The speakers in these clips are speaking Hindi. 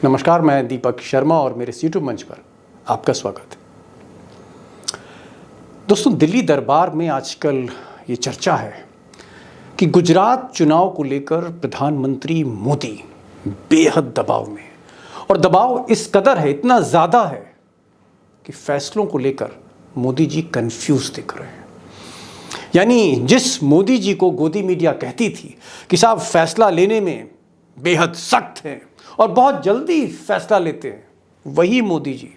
नमस्कार, मैं दीपक शर्मा और मेरे यूट्यूब मंच पर आपका स्वागत है। दोस्तों, दिल्ली दरबार में आजकल ये चर्चा है कि गुजरात चुनाव को लेकर प्रधानमंत्री मोदी बेहद दबाव में है और दबाव इस कदर है, इतना ज़्यादा है कि फैसलों को लेकर मोदी जी कंफ्यूज दिख रहे हैं। यानी जिस मोदी जी को गोदी मीडिया कहती थी कि साहब फैसला लेने में बेहद सख्त हैं और बहुत जल्दी फैसला लेते हैं, वही मोदी जी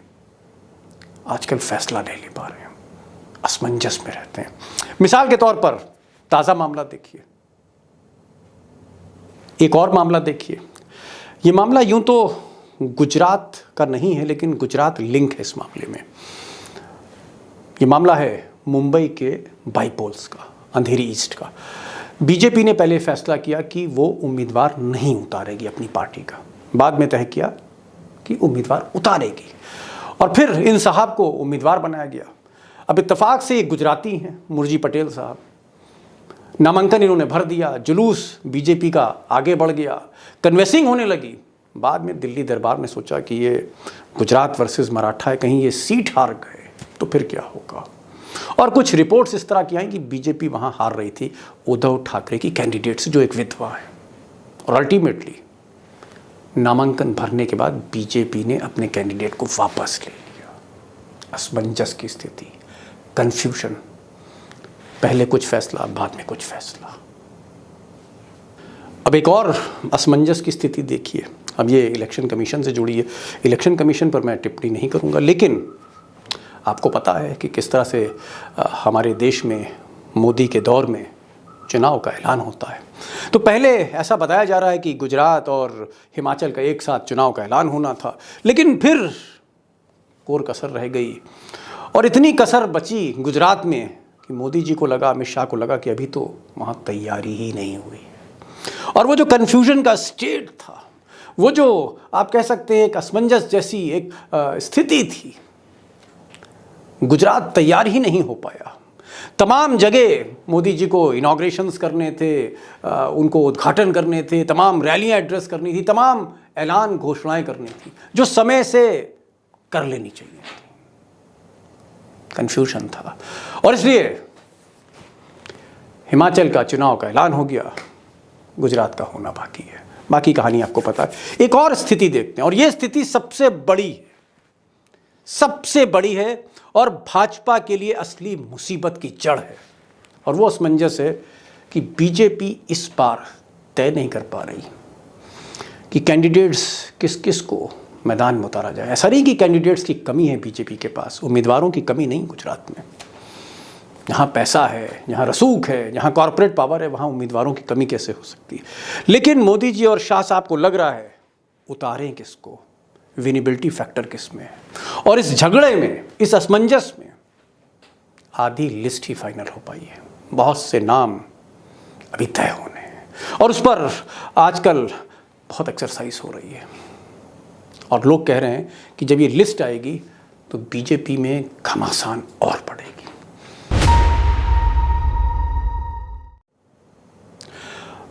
आजकल फैसला नहीं ले पा रहे हैं, असमंजस में रहते हैं। मिसाल के तौर पर ताज़ा मामला देखिए, एक और मामला देखिए। ये मामला यूं तो गुजरात का नहीं है, लेकिन गुजरात लिंक है इस मामले में। ये मामला है मुंबई के बाईपोल्स का, अंधेरी ईस्ट का। बीजेपी ने पहले फैसला किया कि वो उम्मीदवार नहीं उतारेगी अपनी पार्टी का, बाद में तय किया कि उम्मीदवार उतारेगी और फिर इन साहब को उम्मीदवार बनाया गया। अब इत्तेफाक से एक गुजराती हैं, मुर्जी पटेल साहब, नामांकन इन्होंने भर दिया, जुलूस बीजेपी का आगे बढ़ गया, कन्वेंसिंग होने लगी। बाद में दिल्ली दरबार ने सोचा कि ये गुजरात वर्सेस मराठा है, कहीं ये सीट हार गए तो फिर क्या होगा। और कुछ रिपोर्ट्स इस तरह की आई कि बीजेपी वहां हार रही थी उद्धव ठाकरे की कैंडिडेट से, जो एक विधवा है। और अल्टीमेटली नामांकन भरने के बाद बीजेपी ने अपने कैंडिडेट को वापस ले लिया। असमंजस की स्थिति, कंफ्यूजन, पहले कुछ फैसला बाद में कुछ फैसला। अब एक और असमंजस की स्थिति देखिए। अब ये इलेक्शन कमीशन से जुड़ी है। इलेक्शन कमीशन पर मैं टिप्पणी नहीं करूंगा, लेकिन आपको पता है कि किस तरह से हमारे देश में मोदी के दौर में चुनाव का ऐलान होता है। तो पहले ऐसा बताया जा रहा है कि गुजरात और हिमाचल का एक साथ चुनाव का ऐलान होना था, लेकिन फिर कोर कसर रह गई और इतनी कसर बची गुजरात में कि मोदी जी को लगा, अमित शाह को लगा कि अभी तो वहाँ तैयारी ही नहीं हुई है। और वो जो कन्फ्यूजन का स्टेट था, वो जो आप कह सकते हैं एक असमंजस जैसी एक स्थिति थी, गुजरात तैयार ही नहीं हो पाया। तमाम जगह मोदी जी को इनॉग्रेशंस करने थे, उनको उद्घाटन करने थे, तमाम रैलियां एड्रेस करनी थी, तमाम ऐलान घोषणाएं करनी थी जो समय से कर लेनी चाहिए थी। कंफ्यूजन था और इसलिए हिमाचल का चुनाव का ऐलान हो गया, गुजरात का होना बाकी है। बाकी कहानी आपको पता है। एक और स्थिति देखते हैं और यह स्थिति सबसे बड़ी है, सबसे बड़ी है और भाजपा के लिए असली मुसीबत की जड़ है। और वो असमंजस है कि बीजेपी इस बार तय नहीं कर पा रही कि कैंडिडेट्स किस किस को मैदान में उतारा जाए। ऐसा नहीं कि कैंडिडेट्स की कमी है बीजेपी के पास, उम्मीदवारों की कमी नहीं। गुजरात में जहाँ पैसा है, जहाँ रसूख है, जहाँ कॉरपोरेट पावर है, वहाँ उम्मीदवारों की कमी कैसे हो सकती है। लेकिन मोदी जी और शाह साहब को लग रहा है उतारें किसको, विनेबिलिटी फैक्टर किस में है। और इस झगड़े में, इस असमंजस में आधी लिस्ट ही फाइनल हो पाई है। बहुत से नाम अभी तय होने हैं और उस पर आजकल बहुत एक्सरसाइज हो रही है और लोग कह रहे हैं कि जब ये लिस्ट आएगी तो बीजेपी में घमासान और बढ़ेगी।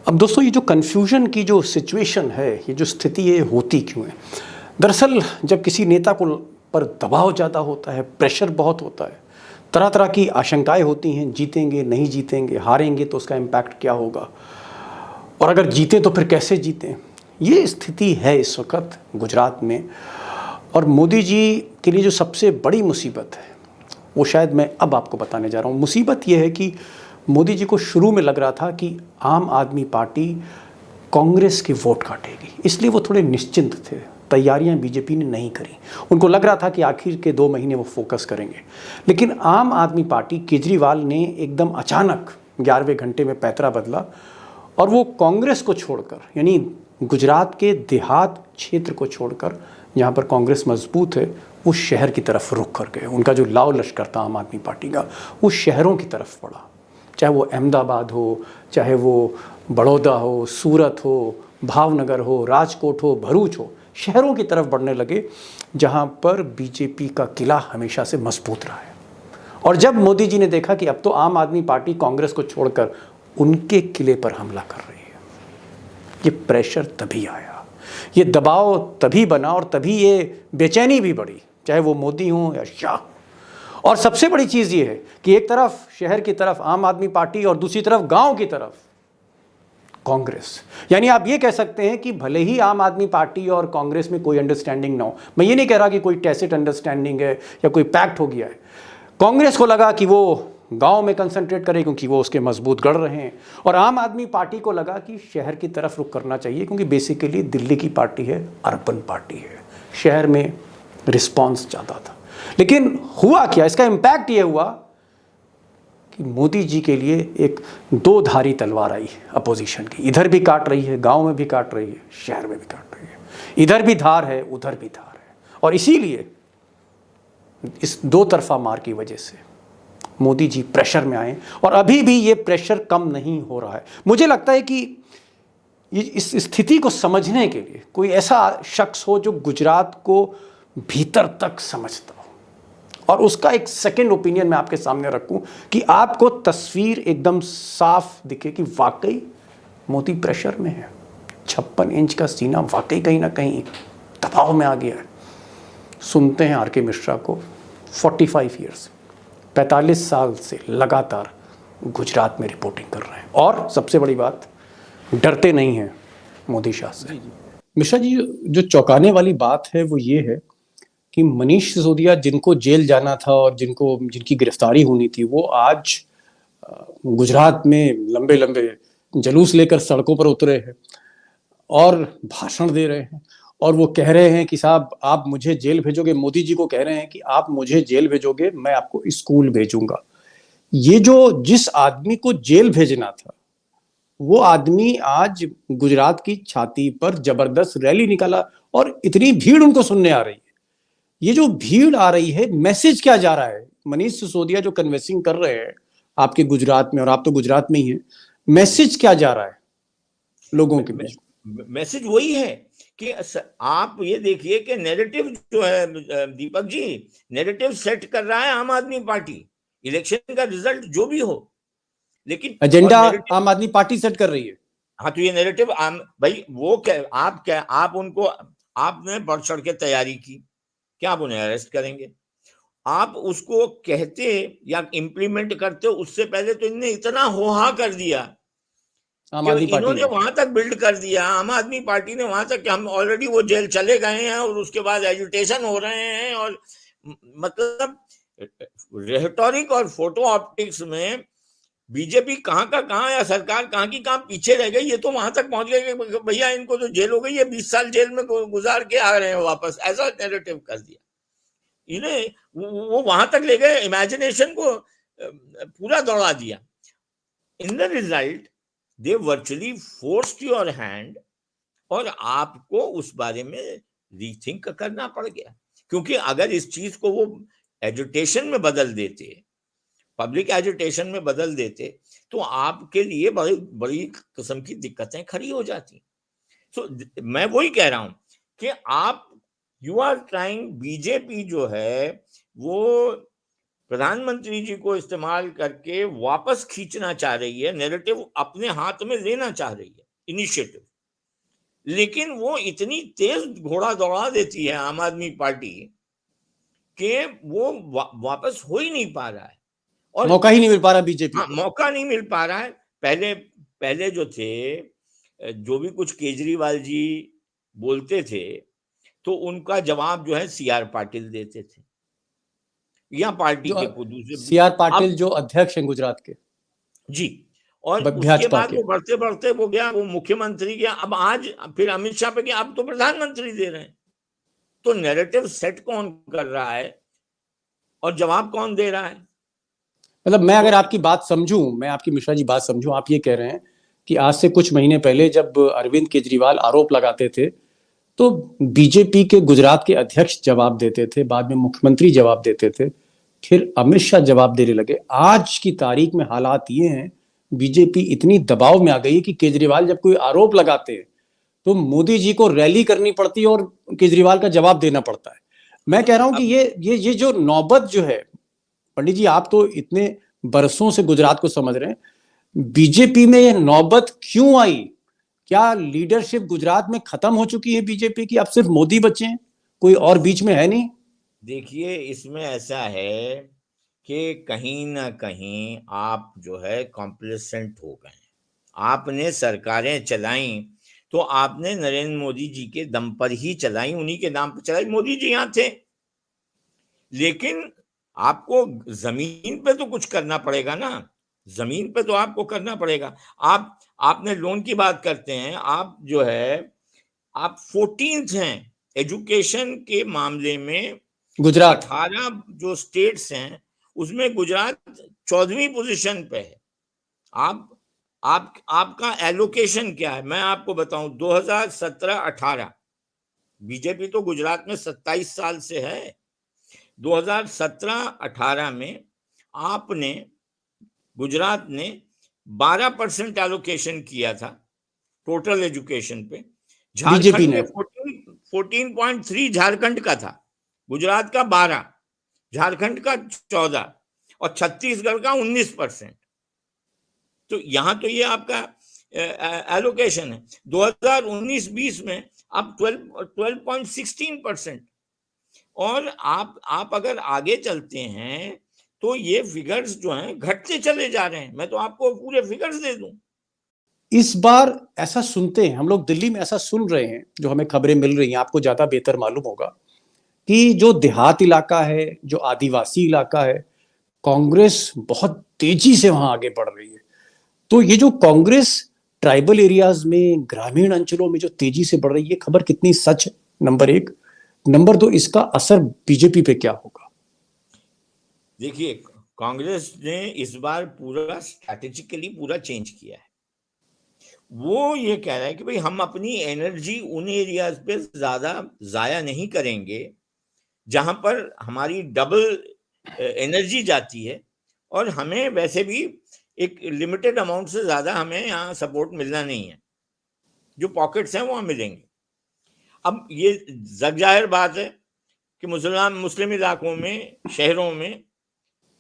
अब दोस्तों, ये जो कन्फ्यूजन की जो सिचुएशन है, ये जो स्थिति है, होती क्यों है? दरअसल जब किसी नेता को पर दबाव ज़्यादा होता है, प्रेशर बहुत होता है, तरह तरह की आशंकाएं होती हैं, जीतेंगे नहीं जीतेंगे, हारेंगे तो उसका इम्पैक्ट क्या होगा, और अगर जीतें तो फिर कैसे जीतें। ये स्थिति है इस वक्त गुजरात में। और मोदी जी के लिए जो सबसे बड़ी मुसीबत है वो शायद मैं अब आपको बताने जा रहा हूँ। मुसीबत ये है कि मोदी जी को शुरू में लग रहा था कि आम आदमी पार्टी कांग्रेस के वोट काटेगी, इसलिए वो थोड़े निश्चिंत थे। तैयारियां बीजेपी ने नहीं करी, उनको लग रहा था कि आखिर के 2 महीने वो फोकस करेंगे। लेकिन आम आदमी पार्टी, केजरीवाल ने एकदम अचानक 11वें घंटे में पैतरा बदला और वो कांग्रेस को छोड़कर, यानी गुजरात के देहात क्षेत्र को छोड़कर, जहाँ पर कांग्रेस मजबूत है, उस शहर की तरफ रुख कर गए। उनका जो लाव लश्कर था आम आदमी पार्टी का, उस शहरों की तरफ बढ़ा, चाहे वो अहमदाबाद हो, चाहे वो बड़ौदा हो, सूरत हो, भावनगर हो, राजकोट हो, भरूच हो, शहरों की तरफ बढ़ने लगे जहां पर बीजेपी का किला हमेशा से मजबूत रहा है। और जब मोदी जी ने देखा कि अब तो आम आदमी पार्टी कांग्रेस को छोड़कर उनके किले पर हमला कर रही है, ये प्रेशर तभी आया। ये दबाव तभी बना और तभी ये बेचैनी भी बढ़ी, चाहे वो मोदी हों या शाह। और सबसे बड़ी चीज़ ये है कि एक तरफ शहर की तरफ आम आदमी पार्टी और दूसरी तरफ गांव की तरफ कांग्रेस। यानी आप ये कह सकते हैं कि भले ही आम आदमी पार्टी और कांग्रेस में कोई अंडरस्टैंडिंग ना हो, मैं ये नहीं कह रहा कि कोई टैसिट अंडरस्टैंडिंग है या कोई पैक्ट हो गया है, कांग्रेस को लगा कि वो गांव में कंसंट्रेट करे क्योंकि वो उसके मजबूत गढ़ रहे हैं, और आम आदमी पार्टी को लगा कि शहर की तरफ रुख करना चाहिए क्योंकि बेसिकली दिल्ली की पार्टी है, अर्बन पार्टी है, शहर में रिस्पॉन्स ज़्यादा था। लेकिन हुआ क्या, इसका इम्पैक्ट ये हुआ कि मोदी जी के लिए एक दो धारी तलवार आई अपोजिशन की, इधर भी काट रही है, गांव में भी काट रही है, शहर में भी काट रही है, इधर भी धार है, उधर भी धार है। और इसीलिए इस दो तरफा मार की वजह से मोदी जी प्रेशर में आए और अभी भी ये प्रेशर कम नहीं हो रहा है। मुझे लगता है कि इस स्थिति को समझने के लिए कोई ऐसा शख्स हो जो गुजरात को भीतर तक समझता हो, और उसका एक सेकंड ओपिनियन मैं आपके सामने रखूं कि आपको तस्वीर एकदम साफ दिखे कि वाकई मोदी प्रेशर में है। 56 इंच का सीना वाकई कहीं ना कहीं दबाव में आ गया है। सुनते हैं आर.के. मिश्रा को, 45 ईयर्स 45 साल से लगातार गुजरात में रिपोर्टिंग कर रहे हैं, और सबसे बड़ी बात, डरते नहीं हैं मोदी शाह से। मिश्रा जी, जो चौंकाने वाली बात है वो ये है कि मनीष सिसोदिया जिनको जेल जाना था और जिनकी गिरफ्तारी होनी थी, वो आज गुजरात में लंबे लंबे जुलूस लेकर सड़कों पर उतरे हैं और भाषण दे रहे हैं, और वो कह रहे हैं कि साहब आप मुझे जेल भेजोगे, मोदी जी को कह रहे हैं कि आप मुझे जेल भेजोगे, मैं आपको स्कूल भेजूंगा। ये जो जिस आदमी को जेल भेजना था वो आदमी आज गुजरात की छाती पर जबरदस्त रैली निकाला और इतनी भीड़ उनको सुनने आ रही है। ये जो भीड़ आ रही है, मैसेज क्या जा रहा है? मनीष सिसोदिया जो कन्वेंसिंग कर रहे हैं आपके गुजरात में, और आप तो गुजरात में ही हैं, मैसेज क्या जा रहा है लोगों के बीच? मैसेज वही है कि आप ये देखिए कि नैरेटिव जो है दीपक जी, नैरेटिव सेट कर रहा है आम आदमी पार्टी, इलेक्शन का रिजल्ट जो भी हो, लेकिन एजेंडा आम आदमी पार्टी सेट कर रही है। हाँ, तो ये नैरेटिव भाई वो आप उनको, आपने बढ़ चढ़ के तैयारी की, क्या आप उन्हें अरेस्ट करेंगे? आप उसको कहते या इम्प्लीमेंट करते उससे पहले तो इनने इतना होहा कर दिया, इन्होंने वहां तक बिल्ड कर दिया, आम आदमी पार्टी ने वहां तक कि हम ऑलरेडी वो जेल चले गए हैं और उसके बाद एजुटेशन हो रहे हैं, और मतलब रेटोरिक और फोटो ऑप्टिक्स में बीजेपी कहाँ का कहाँ या सरकार कहाँ की कहाँ पीछे रह गई। ये तो वहां तक पहुंच गए कि भैया इनको तो जेल हो गई है, 20 साल जेल में गुजार के आ रहे हैं वापस, ऐसा नैरेटिव कर दिया इन्हें। वो वहां तक ले गए, इमेजिनेशन को पूरा दौड़ा दिया। In the result they virtually forced your hand, और आपको उस बारे में रीथिंक करना पड़ गया, क्योंकि अगर इस चीज को वो एजुटेशन में बदल देते, पब्लिक एजुटेशन में बदल देते, तो आपके लिए बड़ी बड़ी किस्म की दिक्कतें खड़ी हो जाती। सो मैं वही कह रहा हूं कि आप यू आर ट्राइंग, बीजेपी जो है वो प्रधानमंत्री जी को इस्तेमाल करके वापस खींचना चाह रही है, नैरेटिव अपने हाथ में लेना चाह रही है, इनिशिएटिव, लेकिन वो इतनी तेज घोड़ा दौड़ा देती है आम आदमी पार्टी कि वो वापस हो ही नहीं पा रहा है, और मौका ही नहीं मिल पा रहा बीजेपी। हाँ, मौका नहीं मिल पा रहा है। पहले जो थे, जो भी कुछ केजरीवाल जी बोलते थे तो उनका जवाब जो है सीआर पाटिल देते थे, या पार्टी के दूसरे सीआर पाटिल जो अध्यक्ष हैं गुजरात के जी, और उसके बाद वो बढ़ते बढ़ते वो गया, वो मुख्यमंत्री गया, अब आज फिर अमित शाह पे गया, अब तो प्रधानमंत्री दे रहे हैं। तो नैरेटिव सेट कौन कर रहा है और जवाब कौन दे रहा है? मतलब मैं अगर आपकी बात समझूं, मैं आपकी मिश्रा जी बात समझूं, आप ये कह रहे हैं कि आज से कुछ महीने पहले जब अरविंद केजरीवाल आरोप लगाते थे तो बीजेपी के गुजरात के अध्यक्ष जवाब देते थे, बाद में मुख्यमंत्री जवाब देते थे, फिर अमित शाह जवाब देने लगे। आज की तारीख में हालात ये हैं, बीजेपी इतनी दबाव में आ गई है कि केजरीवाल जब कोई आरोप लगाते हैं तो मोदी जी को रैली करनी पड़ती है और केजरीवाल का जवाब देना पड़ता है। मैं कह रहा हूं कि ये जो नौबत जो है, पंडित जी आप तो इतने बरसों से गुजरात को समझ रहे हैं, बीजेपी में यह नौबत क्यों आई क्या लीडरशिप गुजरात में खत्म हो चुकी है बीजेपी की? अब सिर्फ मोदी बचे हैं, कोई और बीच में है नहीं? देखिए, इसमें ऐसा है कि कहीं ना कहीं आप जो है कॉम्प्लेसेंट हो गए। आपने सरकारें चलाई तो आपने नरेंद्र मोदी जी के दम पर ही चलाई, उन्हीं के नाम पर चलाई। मोदी जी यहाँ थे, लेकिन आपको जमीन पे तो कुछ करना पड़ेगा ना। जमीन पे तो आपको करना पड़ेगा। आपने लोन की बात करते हैं, आप जो है आप 14th हैं एजुकेशन के मामले में। गुजरात 18 जो स्टेट्स हैं उसमें गुजरात 14वीं पोजीशन पे है। आप आपका एलोकेशन क्या है, मैं आपको बताऊं। 2017-18 बीजेपी तो गुजरात में 27 साल से है। 2017-18 में आपने गुजरात ने 12% एलोकेशन किया था टोटल एजुकेशन पे। बीजेपी झारखंड ने। में 14.3 झारखंड का था, गुजरात का 12, झारखंड का 14 और छत्तीसगढ़ का 19%। तो यहाँ तो ये आपका एलोकेशन है। 2019-20 में अब 12.16%। और आप अगर आगे चलते हैं तो ये फिगर्स जो हैं घटते चले जा रहे हैं। मैं तो आपको पूरे फिगर्स दे दूं। इस बार ऐसा सुनते हैं हम लोग, दिल्ली में ऐसा सुन रहे हैं, जो हमें खबरें मिल रही हैं, आपको ज्यादा बेहतर मालूम होगा, कि जो देहात इलाका है, जो आदिवासी इलाका है, कांग्रेस बहुत तेजी से वहां आगे बढ़ रही है। तो ये जो कांग्रेस ट्राइबल एरियाज में, ग्रामीण अंचलों में जो तेजी से बढ़ रही है, खबर कितनी सच है, नंबर एक। नंबर दो, इसका असर बीजेपी पे क्या होगा? देखिए, कांग्रेस ने इस बार पूरा स्ट्रैटेजिकली पूरा चेंज किया है। वो ये कह रहा है कि भाई हम अपनी एनर्जी उन एरियाज पे ज्यादा जाया नहीं करेंगे जहां पर हमारी डबल एनर्जी जाती है, और हमें वैसे भी एक लिमिटेड अमाउंट से ज्यादा हमें यहाँ सपोर्ट मिलना नहीं है। जो पॉकेट्स हैं वहां मिलेंगे। अब ये जग जाहिर बात है कि मुस्लिम इलाकों में, शहरों में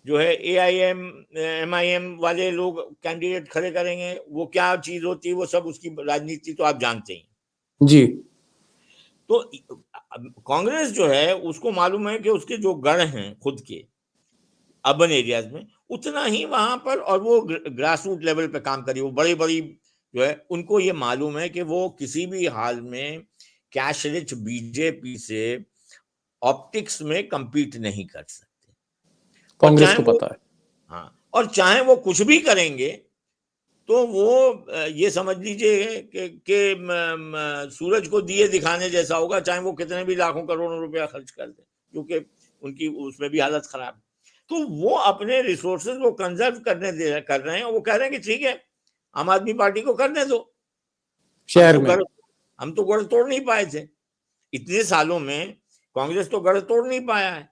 जो है AIM MIM वाले लोग कैंडिडेट खड़े करेंगे। वो क्या चीज होती है, वो सब उसकी राजनीति तो आप जानते ही। जी। तो कांग्रेस जो है उसको मालूम है कि उसके जो गढ़ हैं खुद के अर्बन एरियाज में, उतना ही वहां पर, और वो ग्रास रूट लेवल पे काम करी। वो बड़ी बड़ी जो है, उनको ये मालूम है कि वो किसी भी हाल में कैश रिच बीजेपी से ऑप्टिक्स में compete नहीं कर सकते। और कांग्रेस चाहे को वो, पता है। हाँ, और चाहे वो कुछ भी करेंगे तो वो ये समझ लीजिए कि सूरज को दिए दिखाने जैसा होगा, चाहे वो कितने भी लाखों करोड़ों रुपया खर्च कर दे, क्योंकि उनकी उसमें भी हालत खराब है। तो वो अपने रिसोर्सेज वो कंजर्व कर रहे हैं, और वो कह रहे हैं कि ठीक है, आम आदमी पार्टी को करने दो। हम शहर तो में। गढ़ हम तो गढ़ तोड़ नहीं पाए थे इतने सालों में। कांग्रेस तो गढ़ तोड़ नहीं पाया है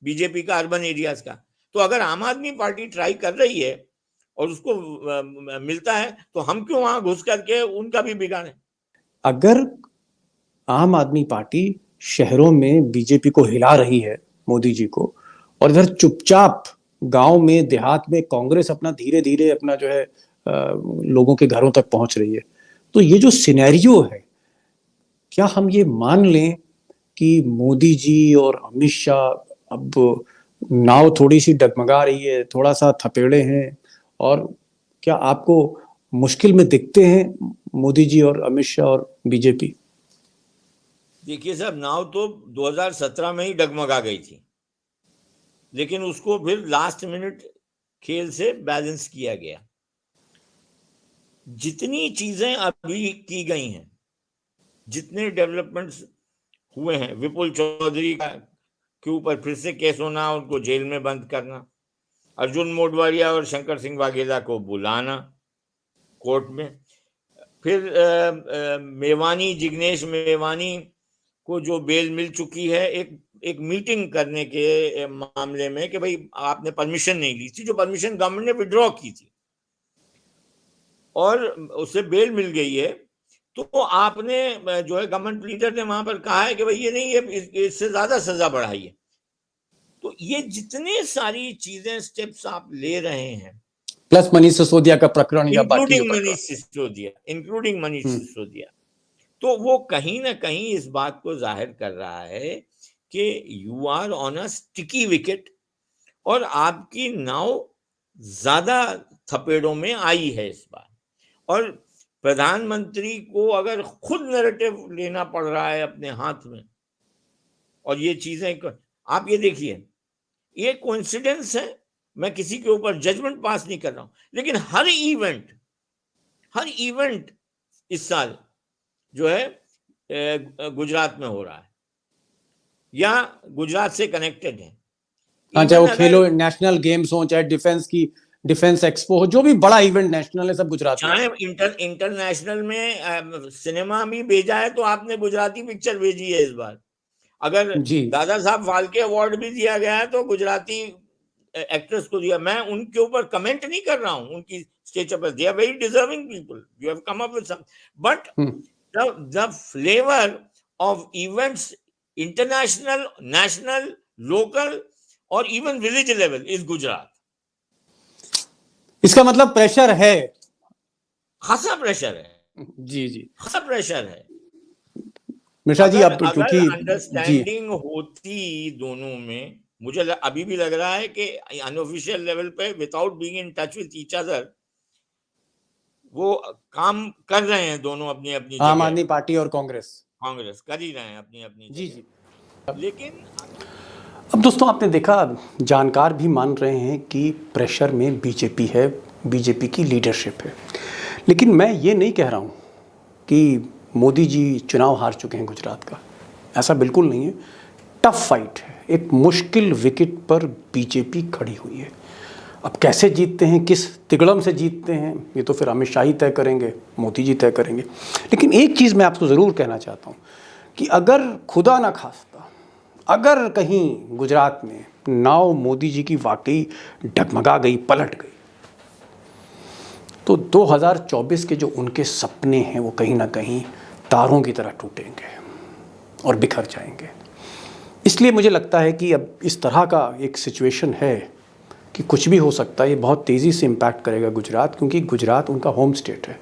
बीजेपी का अर्बन एरियाज का। तो अगर आम आदमी पार्टी ट्राई कर रही है और उसको मिलता है, तो हम क्यों वहां घुस करके उनका भी बिगाड़े। अगर आम आदमी पार्टी शहरों में बीजेपी को हिला रही है, मोदी जी को, और इधर चुपचाप गांव में, देहात में कांग्रेस अपना धीरे धीरे अपना जो है लोगों के घरों तक पहुंच रही है, तो ये जो सिनेरियो है, क्या हम ये मान लें कि मोदी जी और अमित शाह, अब नाव थोड़ी सी डगमगा रही है, थोड़ा सा थपेड़े हैं, और क्या आपको मुश्किल में दिखते हैं मोदी जी और अमित शाह और बीजेपी? देखिए साहब, नाव तो 2017 में ही डगमगा गई थी, लेकिन उसको फिर लास्ट मिनट खेल से बैलेंस किया गया। जितनी चीजें अभी की गई हैं, जितने डेवलपमेंट्स हुए हैं, विपुल चौधरी का के ऊपर फिर से केस होना, उनको जेल में बंद करना, अर्जुन मोढवाडिया और शंकर सिंह वाघेला को बुलाना कोर्ट में, फिर मेवानी, जिग्नेश मेवानी को जो बेल मिल चुकी है, एक एक मीटिंग करने के मामले में कि भाई आपने परमिशन नहीं ली थी, जो परमिशन गवर्नमेंट ने विड्रॉ की थी, और उससे बेल मिल गई है। तो आपने जो है गवर्नमेंट लीडर ने वहां पर कहा है कि भाई ये नहीं, ये इससे ज्यादा सजा बढ़ाई है। तो ये जितने सारी चीजें, स्टेप्स आप ले रहे हैं, प्लस मनीष सिसोदिया का प्रकरण या बाकी जो इंक्लूडिंग प्रकरण। मनीष सिसोदिया। तो वो कहीं ना कहीं इस बात को जाहिर कर रहा है कि you are on a sticky wicket और आपकी नाव ज्यादा थपेड़ों में आई है इस बार। और प्रधानमंत्री को अगर खुद नैरेटिव लेना पड़ रहा है अपने हाथ में और ये चीजें, आप ये देखिए, ये कोइंसिडेंस है, मैं किसी के ऊपर जजमेंट पास नहीं कर रहा हूं, लेकिन हर इवेंट इस साल जो है गुजरात में हो रहा है या गुजरात से कनेक्टेड है। हाँ, चाहे वो खेलो नेशनल गेम्स हो, चाहे डिफेंस एक्सपो हो, जो भी बड़ा इवेंट नेशनल है सब गुजरात में। चाहे इंटरनेशनल में सिनेमा भी भेजा है तो आपने गुजराती पिक्चर भेजी है इस बार। अगर दादा साहब फाल्के अवार्ड भी दिया गया है तो गुजराती एक्ट्रेस को दिया। मैं उनके ऊपर कमेंट नहीं कर रहा हूं, उनकी स्टेचर पर, they are very deserving people, you have come up with some, but the flavour of events international, national, local और even village level is Gujarat. इसका मतलब प्रेशर है, खासा प्रेशर है जी खासा प्रेशर है। मिश्रा जी, आप क्योंकि अंडरस्टैंडिंग होती दोनों में, मुझे अभी भी लग रहा है कि अनऑफिशियल लेवल पे without being in touch with each other वो काम कर रहे हैं दोनों अपनी अपनी जगह। आम आदमी पार्टी और कांग्रेस कर ही रहे हैं अपनी अपनी जी। लेकिन अब दोस्तों, आपने देखा, जानकार भी मान रहे हैं कि प्रेशर में बीजेपी है, बीजेपी की लीडरशिप है। लेकिन मैं ये नहीं कह रहा हूँ कि मोदी जी चुनाव हार चुके हैं गुजरात का, ऐसा बिल्कुल नहीं है। टफ फाइट है, एक मुश्किल विकेट पर बीजेपी खड़ी हुई है। अब कैसे जीतते हैं, किस तिगड़म से जीतते हैं, ये तो फिर अमित शाह ही तय करेंगे, मोदी जी तय करेंगे। लेकिन एक चीज़ मैं आपको ज़रूर कहना चाहता हूँ कि अगर खुदा ना खास्ता, अगर कहीं गुजरात में नाव मोदी जी की वाकई डगमगा गई, पलट गई, तो 2024 के जो उनके सपने हैं वो कहीं ना कहीं तारों की तरह टूटेंगे और बिखर जाएंगे। इसलिए मुझे लगता है कि अब इस तरह का एक सिचुएशन है कि कुछ भी हो सकता है। ये बहुत तेज़ी से इम्पैक्ट करेगा गुजरात, क्योंकि गुजरात उनका होम स्टेट है।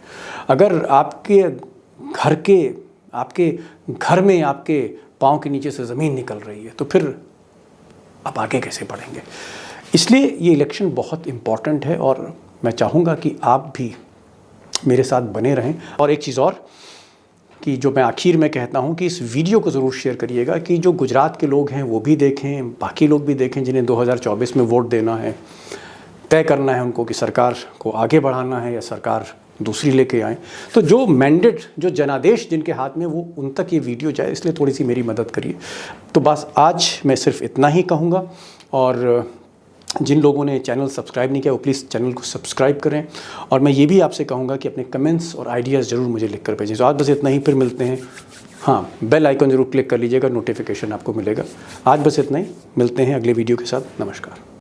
अगर आपके घर में आपके पाँव के नीचे से ज़मीन निकल रही है तो फिर आप आगे कैसे बढ़ेंगे। इसलिए ये इलेक्शन बहुत इम्पॉर्टेंट है और मैं चाहूँगा कि आप भी मेरे साथ बने रहें। और एक चीज़ और कि जो मैं आखिर में कहता हूँ कि इस वीडियो को ज़रूर शेयर करिएगा कि जो गुजरात के लोग हैं वो भी देखें, बाकी लोग भी देखें जिन्हें 2024 में वोट देना है। तय करना है उनको कि सरकार को आगे बढ़ाना है या सरकार दूसरी लेके आए। तो जो मैंडेट, जो जनादेश जिनके हाथ में, वो उन तक ये वीडियो जाए, इसलिए थोड़ी सी मेरी मदद करिए। तो बस आज मैं सिर्फ इतना ही कहूँगा, और जिन लोगों ने चैनल सब्सक्राइब नहीं किया वो प्लीज़ चैनल को सब्सक्राइब करें। और मैं ये भी आपसे कहूँगा कि अपने कमेंट्स और आइडियाज़ ज़रूर मुझे लिख कर भेजें। तो आज बस इतना ही, फिर मिलते हैं। हाँ, बेल आइकन ज़रूर क्लिक कर लीजिएगा, नोटिफिकेशन आपको मिलेगा। आज बस इतना ही, मिलते हैं अगले वीडियो के साथ। नमस्कार।